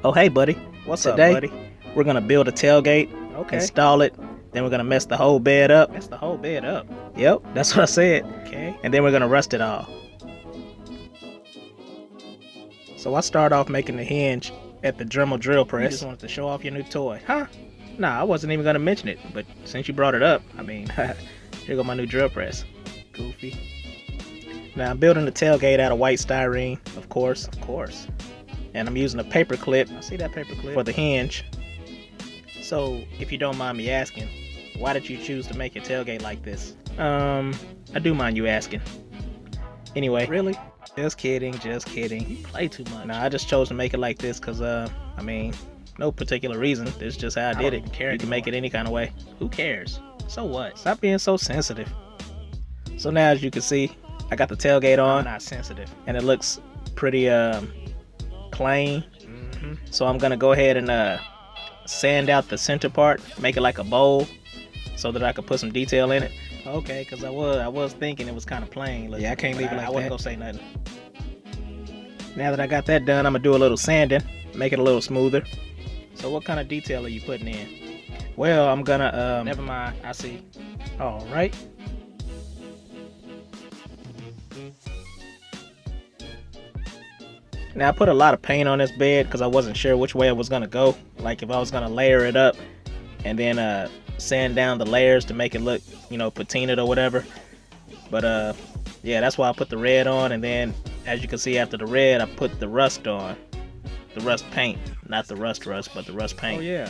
Oh, hey, buddy. What's Today, up, buddy? we're gonna build a tailgate, Okay. install it, then we're gonna mess the whole bed up. Mess the whole bed up. Yep, that's what I said. Okay. And then we're gonna rust it all. So I start off making the hinge at the Dremel drill You press. just wanted to show off your new toy. Huh? Nah, I wasn't even gonna mention it, but since you brought it up, I mean, here go my new drill press. Goofy. Now I'm building the tailgate out of white styrene, of course, Of course. and I'm using a paper clip I see that paper clip. for the hinge. So, if you don't mind me asking, why did you choose to make your tailgate like this? I do mind you asking. Anyway, Really? just kidding, just kidding. You play too much. Nah, I just chose to make it like this because, I mean, no particular reason. This is just how I don't did it. even care You can make it anymore. any kind of way. Who cares? So what? Stop being so sensitive. So now, as you can see, I got the tailgate I'm on, not sensitive. and it looks pretty plain. Mm-hmm. So I'm gonna go ahead and sand out the center part, make it like a bowl, so that I could put some detail in it. Okay, because I was thinking it was kind of plain. Yeah, I can't leave it like I wasn't that. gonna say nothing. Now that I got that done, I'm gonna do a little sanding, make it a little smoother. So what kind of detail are you putting in? Well, I'm gonna Never mind. I see. all right. Now I put a lot of paint on this bed because I wasn't sure which way it was gonna go. Like if I was gonna layer it up and then sand down the layers to make it look, patinaed or whatever. But yeah, that's why I put the red on, and then as you can see after the red, I put the rust on. The rust paint, not the rust, but the rust paint. Oh yeah.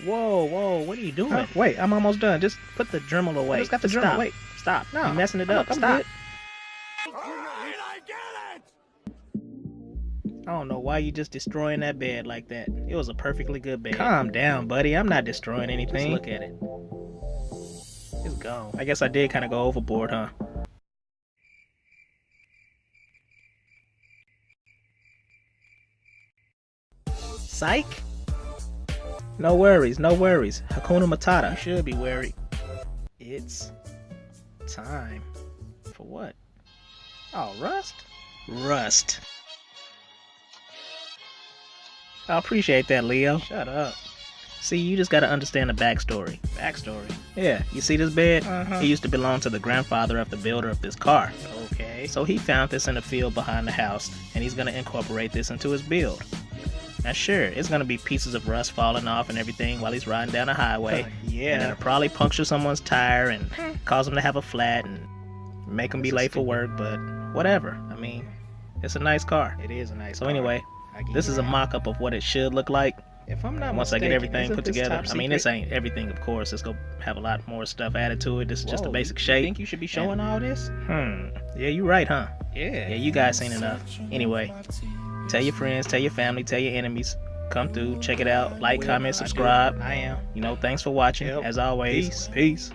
Whoa, what are you doing? Huh? Wait, I'm almost done. Just put the Dremel away. I just got the Stop. Dremel. Wait. Stop. No, You're messing it I'm up. I'm Stop. good. I don't know why you just destroying that bed like that. It was a perfectly good bed. Calm down, buddy. I'm not destroying Just anything. look at it. It's gone. I guess I did kind of go overboard, huh? Psych? No worries, no worries. Hakuna You Matata. should be wary. It's time. For what? Oh, rust? Rust. I appreciate that, Leo. Shut up. See, you just gotta understand the backstory. Backstory. Yeah, you see this bed? Uh-huh. It used to belong to the grandfather of the builder of this car. Okay. So he found this in the field behind the house, and he's gonna incorporate this into his build. Now sure, it's gonna be pieces of rust falling off and everything while he's riding down the highway. And Yeah. it'll probably puncture someone's tire and cause him to have a flat and make him be This is late for work, but whatever. I mean, it's a nice car. It is a nice So car. anyway, I give this you is a that. mock-up of what it should look like If I'm not once I get mistaken, everything isn't put this together. top I mean, this secret? ain't everything, of course. It's gonna have a lot more stuff added to it. This is just a Whoa, basic you shape. think you should be showing all this? Yeah, you right, huh? Yeah. Yeah, you guys seen enough. Anyway, tell your friends, tell your family, tell your enemies. Come through, check it out, like, Will. comment, I do. subscribe. I am. Thanks for watching. Yep. As always, Peace. peace.